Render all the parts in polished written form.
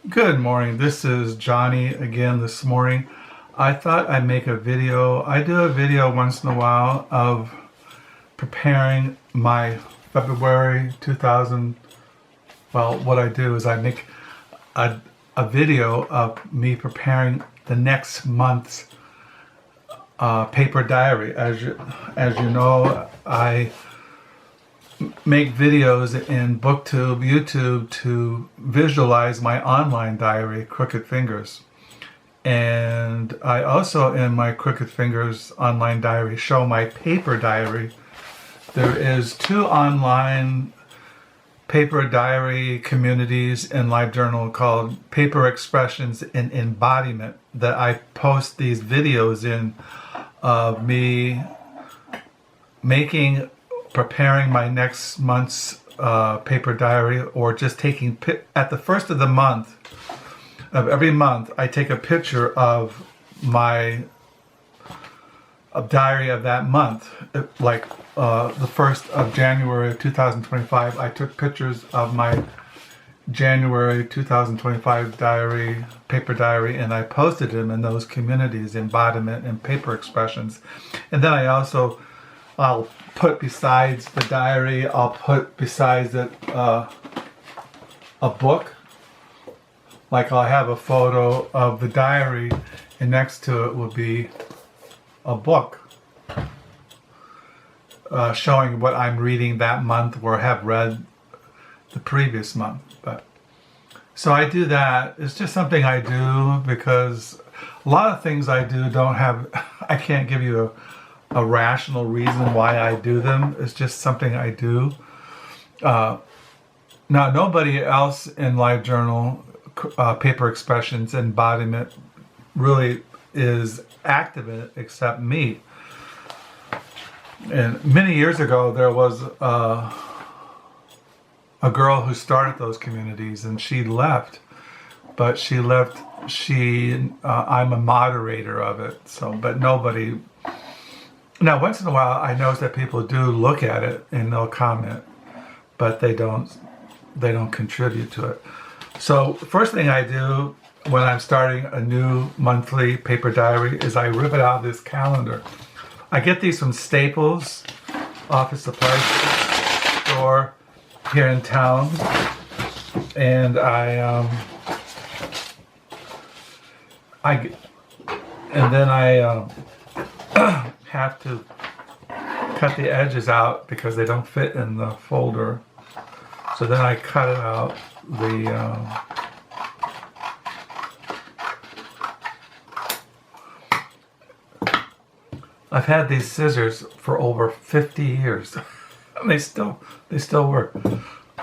Good morning. This is Johnny again this morning. I thought I'd make a video. I do a video once in a while of preparing my February 2000. Well, what I do is I make a video of me preparing the next month's paper diary. As you know, I make videos in BookTube, YouTube to visualize my online diary, Crooked Fingers. And I also, in my Crooked Fingers online diary, show my paper diary. There is 2 online paper diary communities in LiveJournal called Paperexpressions and Embodiment that I post these videos in of me preparing my next month's paper diary, or just taking at the first of the month of every month I take a picture of my diary of that month. Like the 1st of January of 2025, I took pictures of my January 2025 diary, paper diary, and I posted them in those communities, Embodiment and Paperexpressions. And then I'll put besides the diary, I'll put besides it a book. Like I'll have a photo of the diary, and next to it will be a book showing what I'm reading that month or have read the previous month. So I do that. It's just something I do because a lot of things I do I can't give you a rational reason why I do them. It's just something I do. Now, nobody else in LiveJournal, Paperexpressions, Embodiment really is active in it except me. And many years ago, there was a girl who started those communities, and she left. But she left. I'm a moderator of it. But nobody. Now, once in a while, I notice that people do look at it and they'll comment, but they don't contribute to it. So, the first thing I do when I'm starting a new monthly paper diary is I rip it out of this calendar. I get these from Staples office supply store here in town, and I have to cut the edges out because they don't fit in the folder. So then I cut it out. I've had these scissors for over 50 years. They still work.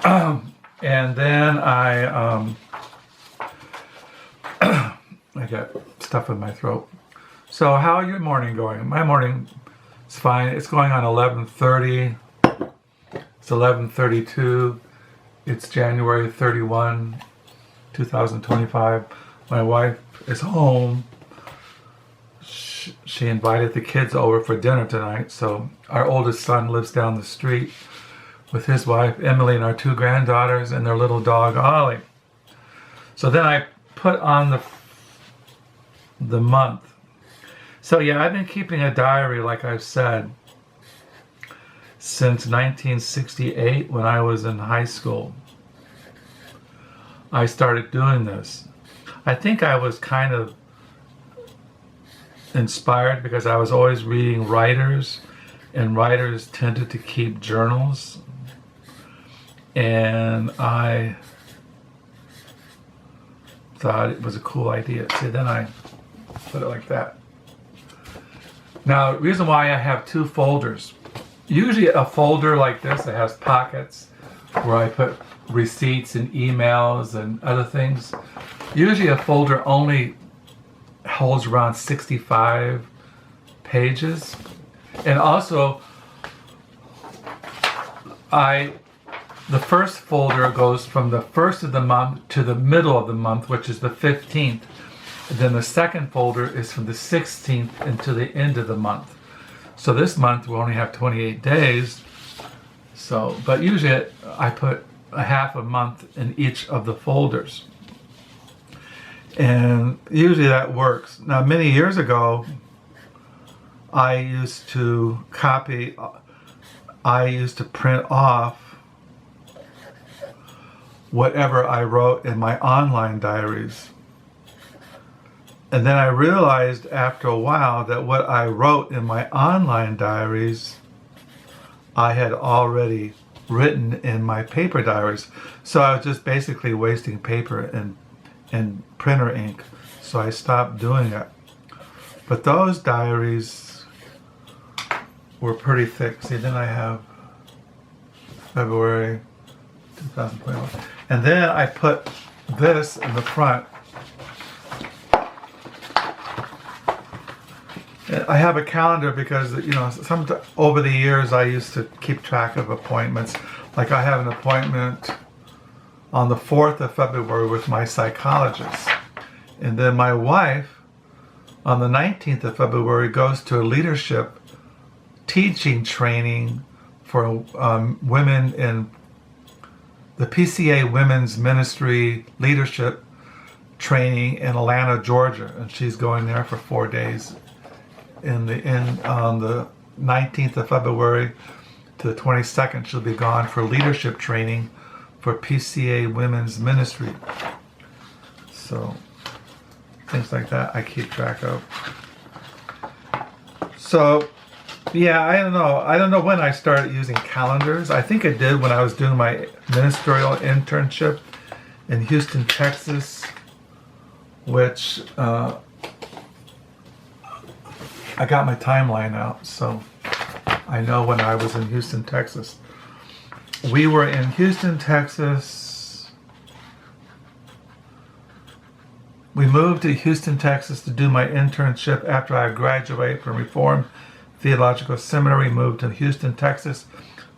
And then I got stuff in my throat. So how are your morning going? My morning is fine. It's going on 11:30. It's 11:32. It's January 31, 2025. My wife is home. She invited the kids over for dinner tonight. So our oldest son lives down the street with his wife, Emily, and our 2 granddaughters and their little dog, Ollie. So then I put on the month. So yeah, I've been keeping a diary, like I've said, since 1968 when I was in high school. I started doing this. I think I was kind of inspired because I was always reading writers, and writers tended to keep journals. And I thought it was a cool idea. See, then I put it like that. Now, the reason why I have 2 folders. Usually a folder like this that has pockets where I put receipts and emails and other things. Usually a folder only holds around 65 pages. And also, the first folder goes from the 1st of the month to the middle of the month, which is the 15th. And then the second folder is from the 16th into the end of the month. So this month we only have 28 days. But usually I put a half a month in each of the folders. And usually that works. Now, many years ago, I used to print off whatever I wrote in my online diaries. And then I realized after a while that what I wrote in my online diaries, I had already written in my paper diaries. So I was just basically wasting paper and printer ink. So I stopped doing it. But those diaries were pretty thick. See, then I have February 2021. And then I put this in the front. I have a calendar because, you know, over the years I used to keep track of appointments. Like I have an appointment on the 4th of February with my psychologist. And then my wife on the 19th of February goes to a leadership teaching training for women in the PCA Women's Ministry Leadership Training in Atlanta, Georgia. And she's going there for 4 days. On the 19th of February to the 22nd, she'll be gone for leadership training for PCA Women's Ministry. So things like that I keep track of. So yeah, I don't know when I started using calendars. I think I did when I was doing my ministerial internship in Houston, Texas, which I got my timeline out, so I know when I was in Houston, Texas. We were in Houston, Texas. We moved to Houston, Texas to do my internship after I graduated from Reformed Theological Seminary. Moved to Houston, Texas,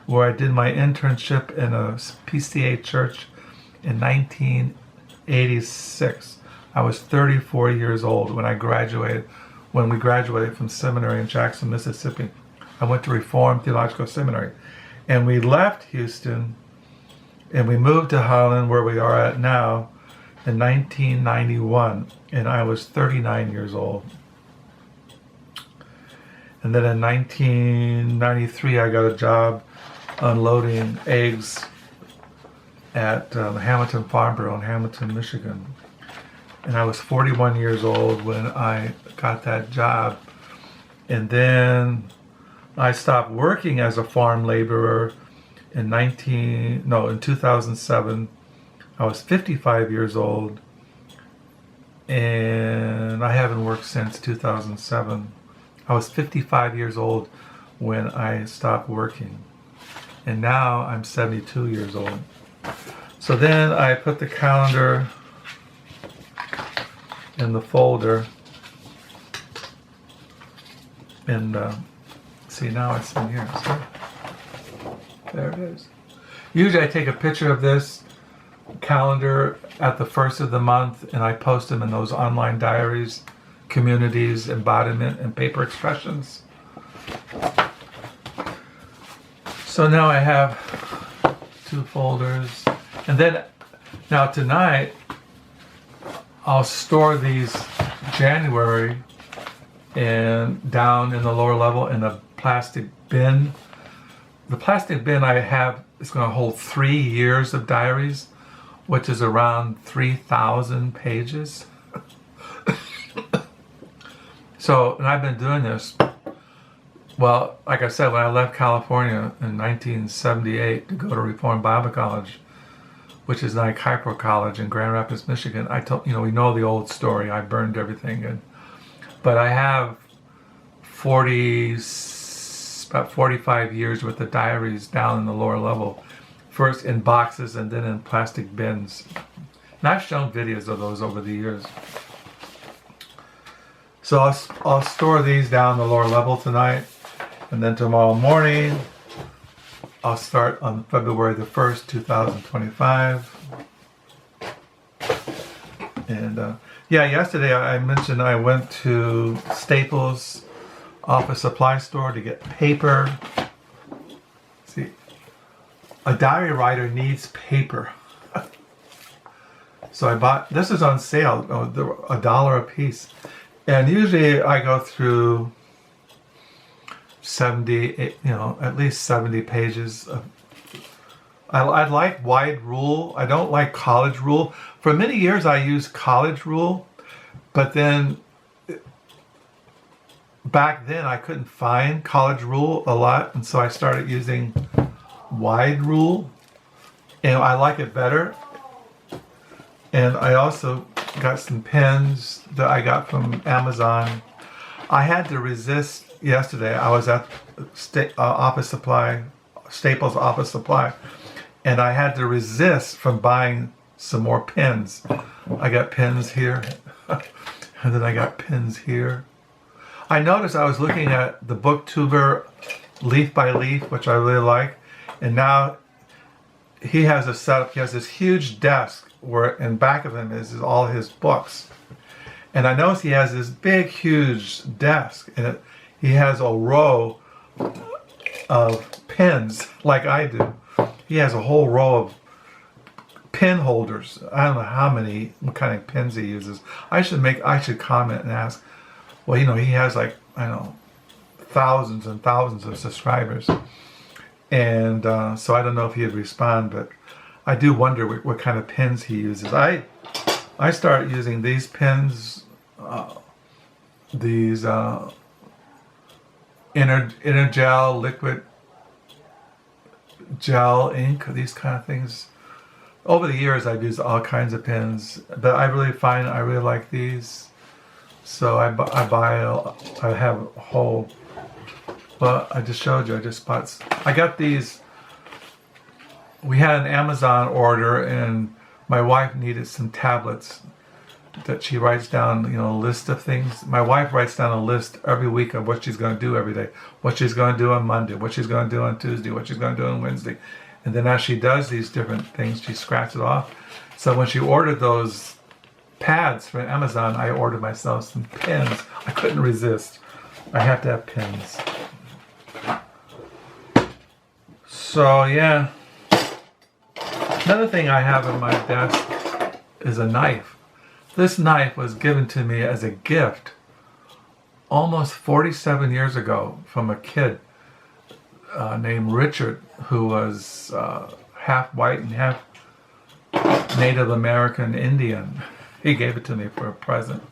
where I did my internship in a PCA church in 1986. I was 34 years old when we graduated from seminary in Jackson, Mississippi. I went to Reformed Theological Seminary. And we left Houston and we moved to Holland, where we are at now, in 1991. And I was 39 years old. And then in 1993, I got a job unloading eggs at the Hamilton Farm Bureau in Hamilton, Michigan. And I was 41 years old when I got that job. And then I stopped working as a farm laborer in 2007. I was 55 years old. And I haven't worked since 2007. I was 55 years old when I stopped working. And now I'm 72 years old. So then I put the calendar in the folder, and see, now it's in here. So there it is. Usually I take a picture of this calendar at the first of the month and I post them in those online diaries, communities, Embodiment, and Paperexpressions. So now I have 2 folders, and then now tonight I'll store these January and down in the lower level in a plastic bin. The plastic bin I have is going to hold 3 years of diaries, which is around 3,000 pages. So, and I've been doing this, well, like I said, when I left California in 1978 to go to Reformed Bible College, which is now Kuiper College in Grand Rapids, Michigan. We know the old story. I burned everything, but I have about 45 years worth of diaries down in the lower level, first in boxes and then in plastic bins. And I've shown videos of those over the years. So I'll store these down the lower level tonight, and then tomorrow morning I'll start on February the 1st, 2025. And yesterday I mentioned I went to Staples office supply store to get paper. See, a diary writer needs paper. So I bought, this is on sale, $1 a piece. And usually I go through 70, at least 70 pages of, I like wide rule. I don't like college rule. For many years I used college rule, but then back then I couldn't find college rule a lot, and so I started using wide rule, and I like it better. And I also got some pens that I got from Amazon. I had to resist yesterday. I was at Office Supply, Staples Office Supply, and I had to resist from buying some more pens. I got pens here, and then I got pens here. I noticed I was looking at the booktuber Leaf by Leaf, which I really like, and now he has a setup. He has this huge desk where in back of him is all his books, and I noticed he has this big, huge desk, and he has a row of pens like I do. He has a whole row of pen holders. I don't know what kind of pens he uses. I should comment and ask. Well, he has like, I don't know, thousands and thousands of subscribers. And so I don't know if he'd respond, but I do wonder what kind of pens he uses. I started using these pens, these inner gel, liquid gel ink, these kind of things. Over the years I've used all kinds of pens, but I really like these. So I have a whole, well, I just showed you, I got these. We had an Amazon order, and my wife needed some tablets that she writes down, a list of things. My wife writes down a list every week of what she's going to do every day, what she's going to do on Monday, what she's going to do on Tuesday, what she's going to do on Wednesday. And then as she does these different things, she scratches it off. So when she ordered those pads from Amazon, I ordered myself some pens. I couldn't resist. I have to have pens. So yeah. Another thing I have on my desk is a knife. This knife was given to me as a gift almost 47 years ago from a kid named Richard, who was half white and half Native American Indian. He gave it to me for a present.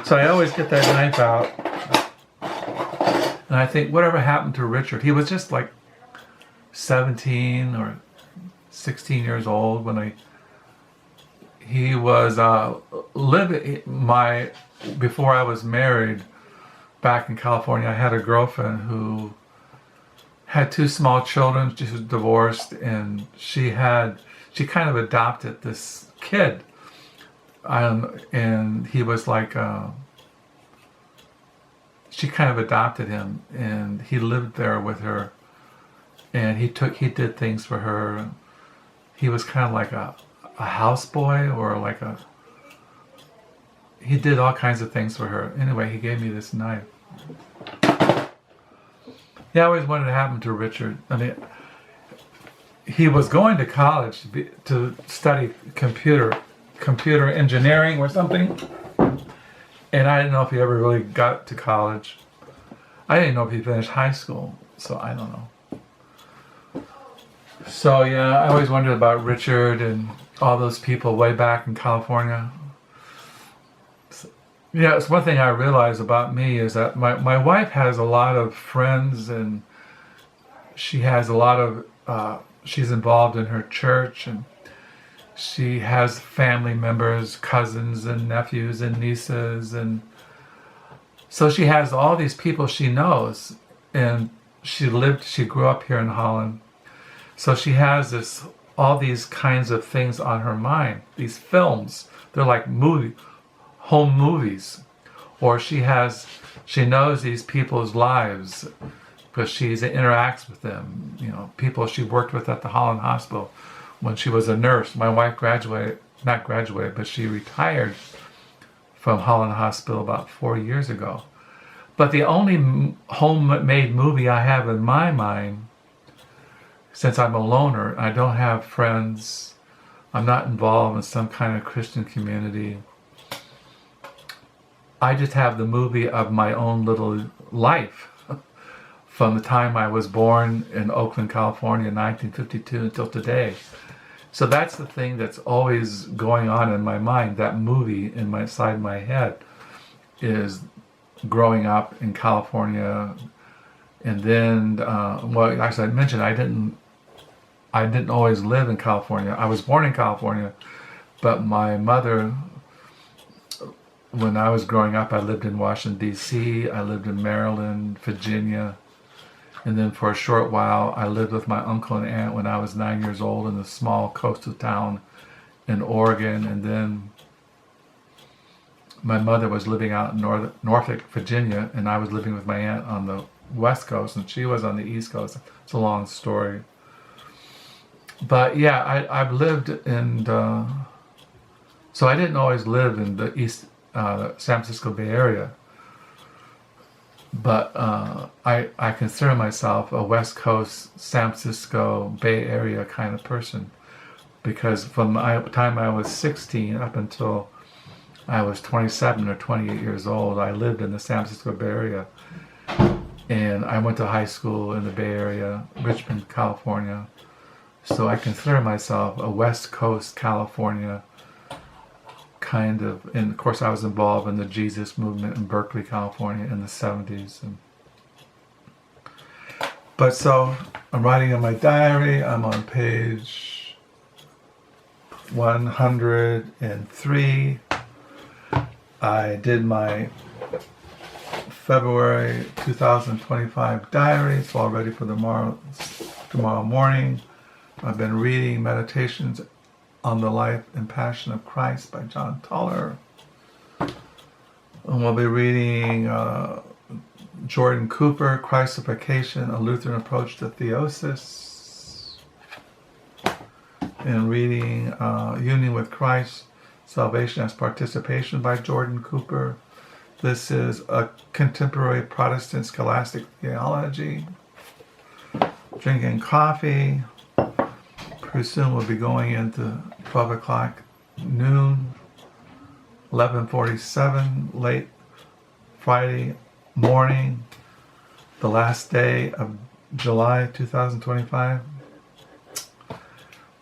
So I always get that knife out, and I think, whatever happened to Richard? He was just like 17 or 16 years old when he was before I was married back in California. I had a girlfriend who had 2 small children. She was divorced, and she kind of adopted this kid. And he was like, she kind of adopted him, and he lived there with her, and he did things for her. He was kind of like a houseboy, or he did all kinds of things for her. Anyway, he gave me this knife. Yeah, I always wanted to happen to Richard. I mean, he was going to college to study computer engineering or something, and I didn't know if he ever really got to college. I didn't know if he finished high school, so I don't know. So yeah, I always wondered about Richard and all those people way back in California. Yeah, it's one thing I realized about me is that my wife has a lot of friends, and she has a lot of, she's involved in her church, and she has family members, cousins and nephews and nieces, and so she has all these people she knows, and she grew up here in Holland. So she has all these kinds of things on her mind, these films. They're like home movies. Or she knows these people's lives because she interacts with them. People she worked with at the Holland Hospital when she was a nurse. My wife not graduated, but she retired from Holland Hospital about 4 years ago. But the only homemade movie I have in my mind, since I'm a loner, I don't have friends, I'm not involved in some kind of Christian community. I just have the movie of my own little life from the time I was born in Oakland, California in 1952 until today. So that's the thing that's always going on in my mind. That movie inside my head is growing up in California. And then, well, actually I mentioned I didn't always live in California. I was born in California, but my mother, when I was growing up, I lived in Washington, D.C., I lived in Maryland, Virginia, and then for a short while, I lived with my uncle and aunt when I was 9 years old in a small coastal town in Oregon, and then my mother was living out in Norfolk, Virginia, and I was living with my aunt on the West Coast, and she was on the East Cost. It's a long story. But yeah, I've lived in, so I didn't always live in the East San Francisco Bay Area, but I consider myself a West Coast San Francisco Bay Area kind of person, because from the time I was 16 up until I was 27 or 28 years old, I lived in the San Francisco Bay Area, and I went to high school in the Bay Area, Richmond, California. So I consider myself a West Coast California kind of, and of course I was involved in the Jesus movement in Berkeley, California in the 70s. But so I'm writing in my diary, I'm on page 103. I did my February 2025 diary. It's all ready for tomorrow morning. I've been reading Meditations on the Life and Passion of Christ by John Tauler. And we'll be reading Jordan Cooper, Christification, a Lutheran Approach to Theosis. And reading Union with Christ, Salvation as Participation by Jordan Cooper. This is a contemporary Protestant scholastic theology. Drinking coffee. Pretty soon we'll be going into 12 o'clock noon, 11:47, late Friday morning, the last day of July 2025.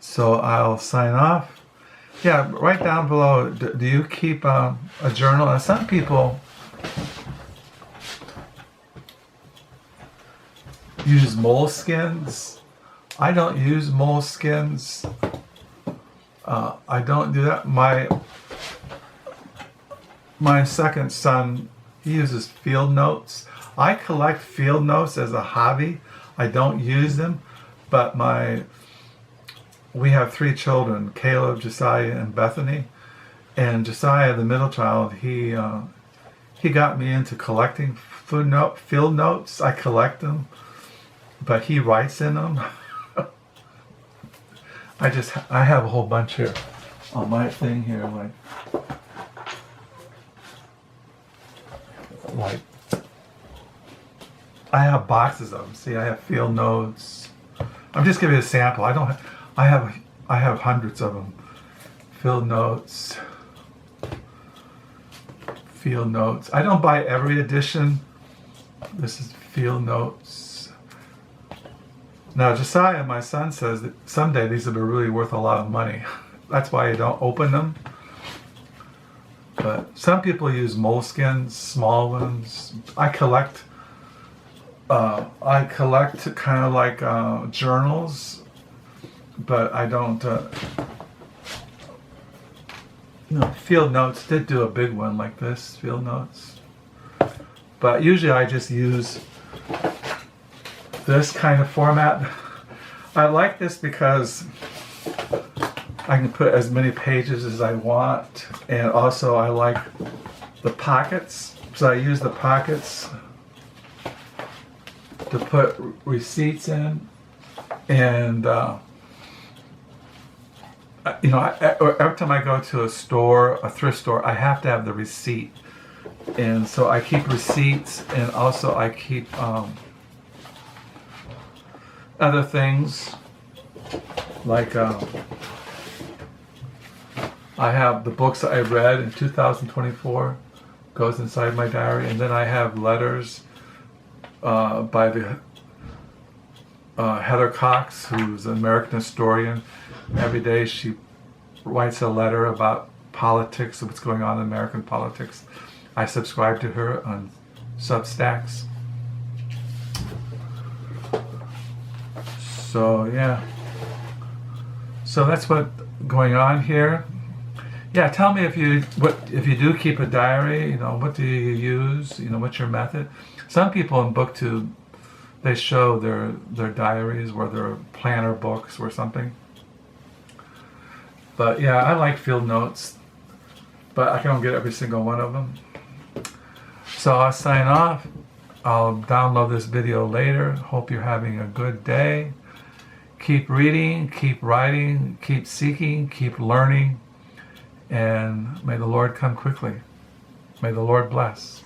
So I'll sign off. Yeah, write down below, do you keep a journal? And some people use moleskins. I don't use moleskins. I don't do that. My second son, he uses field notes. I collect field notes as a hobby. I don't use them, but we have 3 children, Caleb, Josiah, and Bethany. And Josiah, the middle child, he got me into collecting field notes. I collect them, but he writes in them. I have a whole bunch here on my thing here, like I have boxes of them. See, I have field notes. I'm just giving you a sample. I have hundreds of them. Field notes. I don't buy every edition. This is field notes. Now, Josiah, my son, says that someday these will be really worth a lot of money. That's why I don't open them. But some people use moleskins, small ones. I collect kind of like journals, but I don't. Field notes did do a big one like this, field notes. But usually I just use this kind of format. I like this because I can put as many pages as I want, and also I like the pockets, so I use the pockets to put receipts in, and every time I go to a thrift store, I have to have the receipt, and so I keep receipts, and also I keep other things like I have the books that I read in 2024 goes inside my diary, and then I have letters by the Heather Cox, who's an American historian. Every day she writes a letter about politics, what's going on in American politics. I subscribe to her on Substacks. So yeah. So that's what's going on here. Yeah, tell me if you do keep a diary, you know, what do you use? You know, what's your method? Some people in BookTube, they show their diaries or their planner books or something. But yeah, I like field notes, but I don't get every single one of them. So I'll sign off. I'll download this video later. Hope you're having a good day. Keep reading, keep writing, keep seeking, keep learning, and may the Lord come quickly. May the Lord bless.